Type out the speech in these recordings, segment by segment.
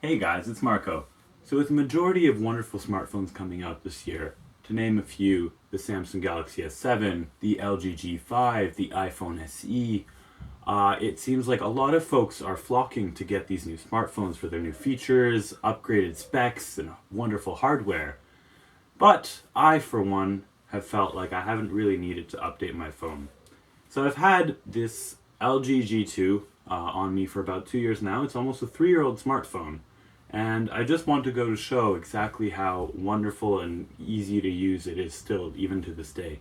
Hey guys, it's Marco. So, with the majority of wonderful smartphones coming out this year, to name a few, the Samsung Galaxy S7, the LG G5, the iPhone SE, it seems like a lot of folks are flocking to get these new smartphones for their new features, upgraded specs, and wonderful hardware. But I, for one, have felt like I haven't really needed to update my phone. So I've had this LG G2 on me for about 2 years now. It's almost a 3-year-old smartphone. And I just want to go to show exactly how wonderful and easy to use it is still, even to this day.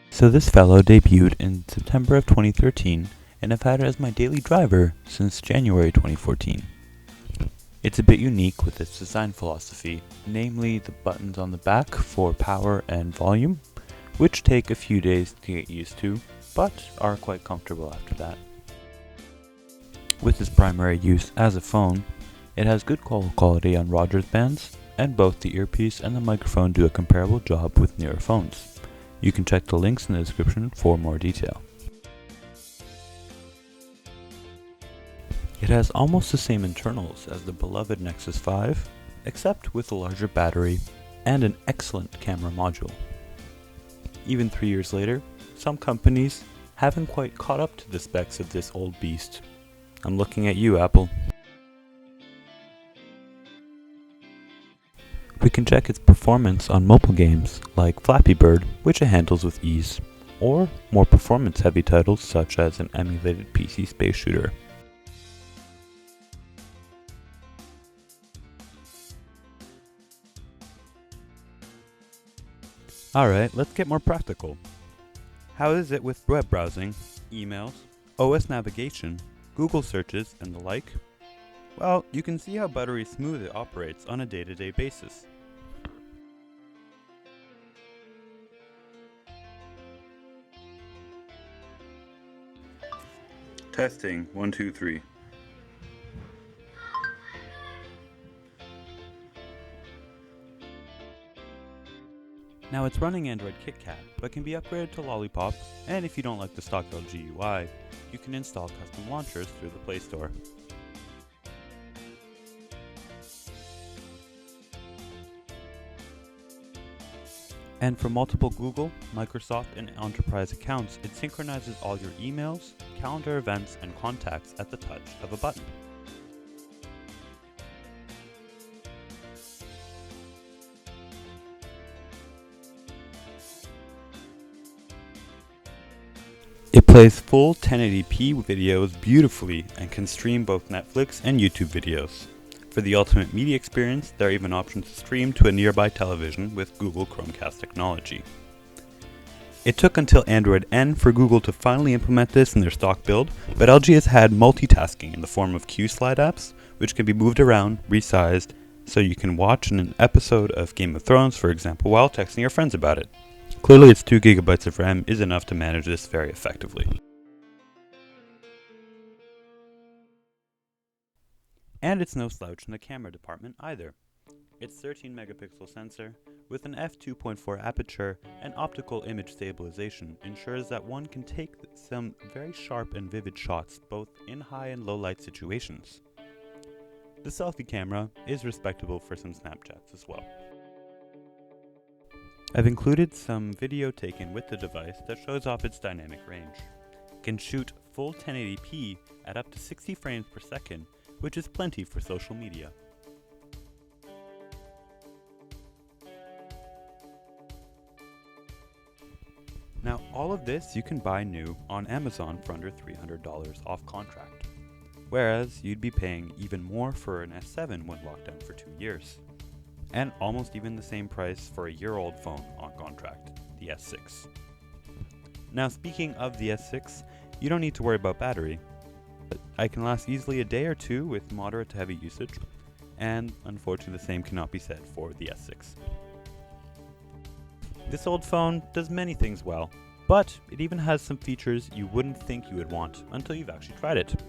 So this fellow debuted in September of 2013, and I've had it as my daily driver since January 2014. It's a bit unique with its design philosophy, namely the buttons on the back for power and volume, which take a few days to get used to, but are quite comfortable after that. With its primary use as a phone, it has good call quality on Rogers bands, and both the earpiece and the microphone do a comparable job with newer phones. You can check the links in the description for more detail. It has almost the same internals as the beloved Nexus 5, except with a larger battery and an excellent camera module. Even 3 years later, some companies haven't quite caught up to the specs of this old beast. I'm looking at you, Apple. We can check its performance on mobile games like Flappy Bird, which it handles with ease, or more performance-heavy titles such as an emulated PC space shooter. Alright, let's get more practical. How is it with web browsing, emails, OS navigation, Google searches, and the like? Well, you can see how buttery smooth it operates on a day-to-day basis. Testing 1, 2, 3. Now it's running Android KitKat, but can be upgraded to Lollipop, and if you don't like the stock LG UI, you can install custom launchers through the Play Store. And for multiple Google, Microsoft, and Enterprise accounts, it synchronizes all your emails, calendar events, and contacts at the touch of a button. It plays full 1080p videos beautifully and can stream both Netflix and YouTube videos. For the ultimate media experience, there are even options to stream to a nearby television with Google Chromecast technology. It took until Android N for Google to finally implement this in their stock build, but LG has had multitasking in the form of Q-Slide apps, which can be moved around, resized, so you can watch an episode of Game of Thrones, for example, while texting your friends about it. Clearly its 2 GB of RAM is enough to manage this very effectively. And it's no slouch in the camera department either. Its 13 megapixel sensor, with an f2.4 aperture and optical image stabilization, ensures that one can take some very sharp and vivid shots both in high and low light situations. The selfie camera is respectable for some Snapchats as well. I've included some video taken with the device that shows off its dynamic range. It can shoot full 1080p at up to 60 frames per second, which is plenty for social media. Now, all of this you can buy new on Amazon for under $300 off contract, whereas you'd be paying even more for an S7 when locked down for 2 years. And almost even the same price for a year-old phone on contract, the S6. Now, speaking of the S6, you don't need to worry about battery. I can last easily a day or two with moderate to heavy usage, and unfortunately the same cannot be said for the S6. This old phone does many things well, but it even has some features you wouldn't think you would want until you've actually tried it.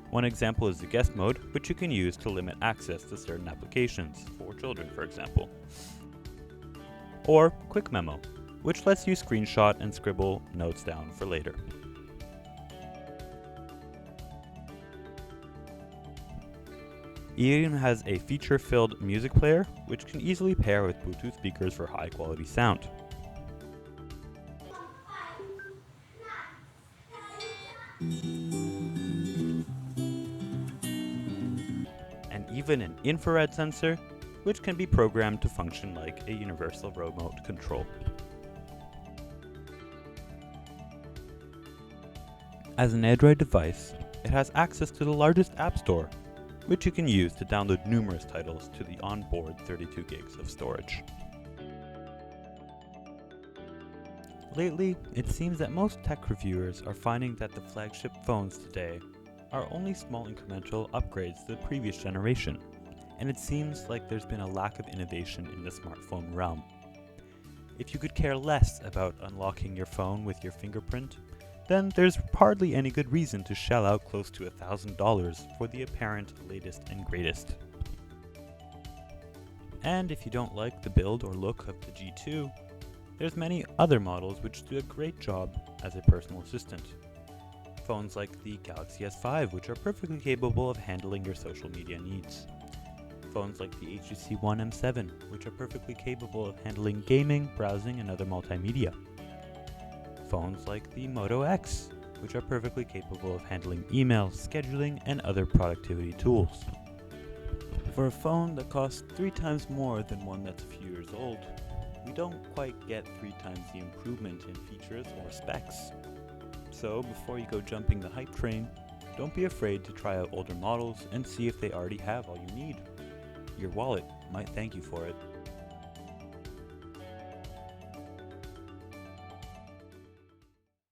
One example is the guest mode, which you can use to limit access to certain applications, for children for example. Or Quick Memo, which lets you screenshot and scribble notes down for later. It even has a feature-filled music player, which can easily pair with Bluetooth speakers for high-quality sound. And even an infrared sensor, which can be programmed to function like a universal remote control. As an Android device, it has access to the largest app store, which you can use to download numerous titles to the onboard 32 gigs of storage. Lately, it seems that most tech reviewers are finding that the flagship phones today are only small incremental upgrades to the previous generation, and it seems like there's been a lack of innovation in the smartphone realm. If you could care less about unlocking your phone with your fingerprint, then there's hardly any good reason to shell out close to $1,000 for the apparent latest and greatest. And if you don't like the build or look of the G2, there's many other models which do a great job as a personal assistant. Phones like the Galaxy S5, which are perfectly capable of handling your social media needs. Phones like the HTC One M7, which are perfectly capable of handling gaming, browsing, and other multimedia. Phones like the Moto X, which are perfectly capable of handling email, scheduling, and other productivity tools. For a phone that costs 3 times more than one that's a few years old, we don't quite get 3 times the improvement in features or specs. So before you go jumping the hype train, don't be afraid to try out older models and see if they already have all you need. Your wallet might thank you for it.